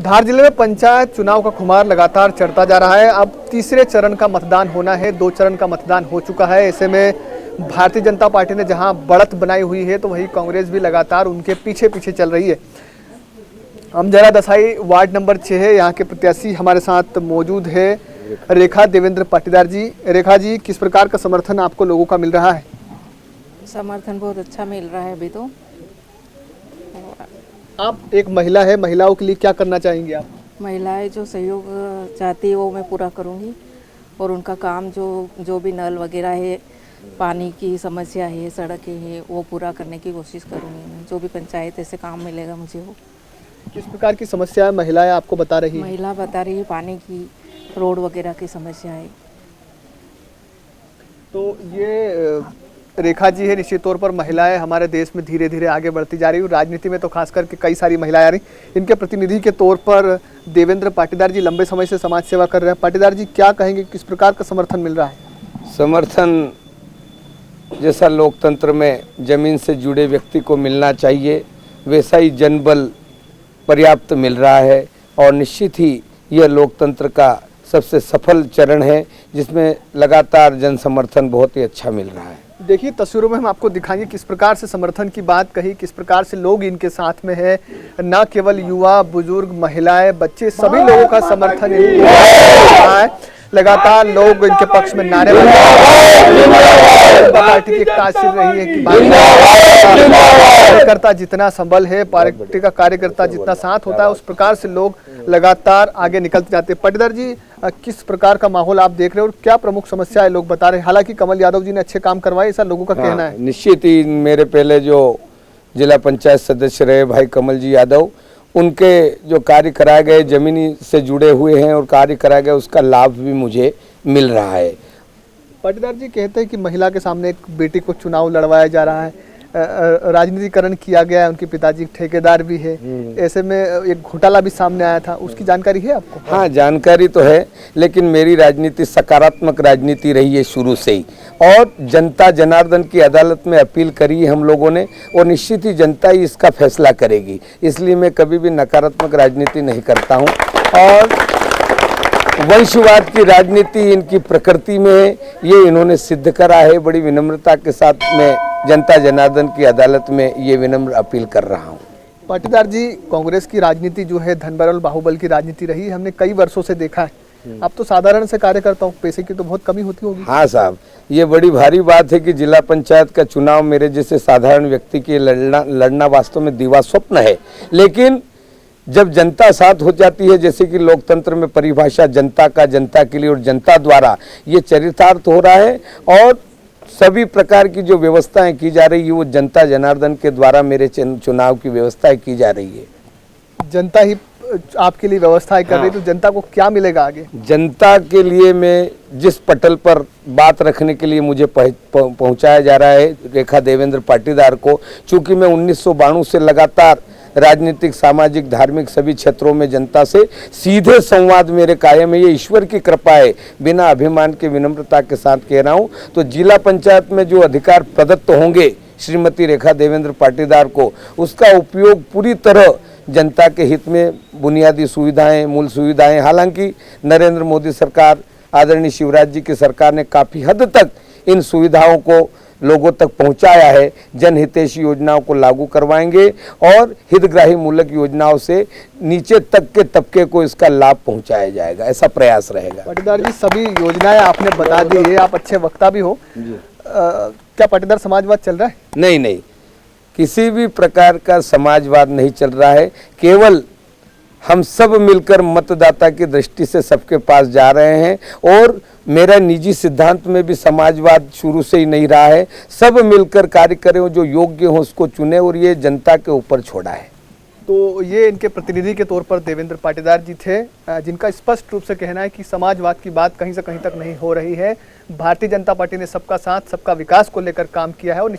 धार जिले में पंचायत चुनाव का खुमार लगातार चढ़ता जा रहा है। अब तीसरे चरण का मतदान होना है। 2 चरण का मतदान हो चुका है। ऐसे में भारतीय जनता पार्टी ने जहां बढ़त बनाई हुई है तो वहीं कांग्रेस भी लगातार उनके पीछे पीछे चल रही है। हम जरा दसाई वार्ड नंबर 6 है, यहाँ के प्रत्याशी हमारे साथ मौजूद है रेखा देवेंद्र पाटीदार जी। रेखा जी, किस प्रकार का समर्थन आपको लोगों का मिल रहा है? समर्थन बहुत अच्छा मिल रहा है अभी तो। आप एक महिला है, महिलाओं के लिए क्या करना चाहेंगे आप? महिलाएं जो सहयोग चाहती है वो मैं पूरा करूंगी और उनका काम जो भी नल वगैरह है, पानी की समस्या है, सड़कें है, वो पूरा करने की कोशिश करूंगी मैं। जो भी पंचायत से काम मिलेगा मुझे वो। किस प्रकार की समस्या महिलाएं आपको बता रही है? महिला बता रही है पानी की, रोड वगैरह की समस्या है। तो ये रेखा जी है। निश्चित तौर पर महिलाएं हमारे देश में धीरे धीरे आगे बढ़ती जा रही है। राजनीति में तो खास करके कई सारी महिलाएं आ रही। इनके प्रतिनिधि के तौर पर देवेंद्र पाटीदार जी लंबे समय से समाज सेवा कर रहे हैं। पाटीदार जी, क्या कहेंगे, किस प्रकार का समर्थन मिल रहा है? समर्थन जैसा लोकतंत्र में जमीन से जुड़े व्यक्ति को मिलना चाहिए, वैसा ही जनबल पर्याप्त मिल रहा है और निश्चित ही यह लोकतंत्र का सबसे सफल चरण है जिसमें लगातार जन समर्थन बहुत ही अच्छा मिल रहा है। देखिए, तस्वीरों में हम आपको दिखाएंगे किस प्रकार से समर्थन की बात कही, किस प्रकार से लोग इनके साथ में है। न केवल युवा, बुजुर्ग, महिलाएं, बच्चे, सभी लोगों का समर्थन है। लगातार लोग इनके पक्ष में नारे पार्टी की तासीर रही है कि कार्यकर्ता जितना संबल है, पार्टी का कार्यकर्ता जितना साथ होता है, उस प्रकार से लोग लगातार आगे निकलते जाते हैं। पाटीदार जी, किस प्रकार का माहौल आप देख रहे हो और क्या प्रमुख समस्या है लोग बता रहे हैं? हालांकि कमल यादव जी ने अच्छे काम करवाए, ऐसा लोगों का कहना है। निश्चित ही मेरे पहले जो जिला पंचायत सदस्य रहे भाई कमल जी यादव, उनके जो कार्य कराए गए जमीनी से जुड़े हुए हैं और कार्य कराया गया, उसका लाभ भी मुझे मिल रहा है। पाटीदार जी कहते हैं कि महिला के सामने एक बेटी को चुनाव लड़वाया जा रहा है, राजनीतिकरण किया गया है, उनके पिताजी ठेकेदार भी है। ऐसे में एक घोटाला भी सामने आया था, उसकी जानकारी है आपको? हाँ, जानकारी तो है, लेकिन मेरी राजनीति सकारात्मक राजनीति रही है शुरू से ही और जनता जनार्दन की अदालत में अपील करी है हम लोगों ने और निश्चित ही जनता ही इसका फैसला करेगी। इसलिए मैं कभी भी नकारात्मक राजनीति नहीं करता हूँ और वंशवाद की राजनीति इनकी प्रकृति में है, ये इन्होंने सिद्ध करा है। बड़ी विनम्रता के साथ मैं जनता जनार्दन की अदालत में ये विनम्र अपील कर रहा हूँ। पाटीदार जी, कांग्रेस की राजनीति जो है धनबल बाहुबल की राजनीति रही है, हमने कई वर्षों से देखा है। अब तो साधारण से कार्यकर्ता हूँ, पैसे की तो बहुत कमी होती होगी। हाँ साहब, ये बड़ी भारी बात है कि जिला पंचायत का चुनाव मेरे जैसे साधारण व्यक्ति के लड़ना वास्तव में दीवा स्वप्न है, लेकिन जब जनता साथ हो जाती है, जैसे कि लोकतंत्र में परिभाषा जनता का, जनता के लिए और जनता द्वारा, ये चरितार्थ हो रहा है और सभी प्रकार की जो व्यवस्थाएं की जा रही है वो जनता जनार्दन के द्वारा मेरे चुनाव की व्यवस्थाएं की जा रही है। जनता ही आपके लिए व्यवस्थाएं कर रही, तो जनता को क्या मिलेगा आगे? जनता के लिए मैं जिस पटल पर बात रखने के लिए मुझे पहुंचाया जा रहा है रेखा देवेंद्र पाटीदार को, चूंकि मैं 1992 से लगातार राजनीतिक, सामाजिक, धार्मिक सभी क्षेत्रों में जनता से सीधे संवाद मेरे कायम है। ये ईश्वर की कृपा है, बिना अभिमान के विनम्रता के साथ कह रहा हूँ। तो जिला पंचायत में जो अधिकार प्रदत्त होंगे श्रीमती रेखा देवेंद्र पाटीदार को, उसका उपयोग पूरी तरह जनता के हित में, बुनियादी सुविधाएं, मूल सुविधाएं, हालांकि नरेंद्र मोदी सरकार, आदरणीय शिवराज जी की सरकार ने काफ़ी हद तक इन सुविधाओं को लोगों तक पहुंचाया है। जनहितैषी योजनाओं को लागू करवाएंगे और हितग्राही मूलक योजनाओं से नीचे तक के तबके को इसका लाभ पहुंचाया जाएगा, ऐसा प्रयास रहेगा। पाटीदार जी, सभी योजनाएं आपने बता दी है, आप अच्छे वक्ता भी हो। क्या पाटीदार समाजवाद चल रहा है? नहीं नहीं, किसी भी प्रकार का समाजवाद नहीं चल रहा है। केवल हम सब मिलकर मतदाता की दृष्टि से सबके पास जा रहे हैं और मेरा निजी सिद्धांत में भी समाजवाद शुरू से ही नहीं रहा है। सब मिलकर कार्य करें, जो योग्य हो उसको चुने और ये जनता के ऊपर छोड़ा है। तो ये इनके प्रतिनिधि के तौर पर देवेंद्र पाटीदार जी थे, जिनका स्पष्ट रूप से कहना है कि समाजवाद की बात कहीं से कहीं तक नहीं हो रही है। भारतीय जनता पार्टी ने सबका साथ, सबका विकास को लेकर काम किया है और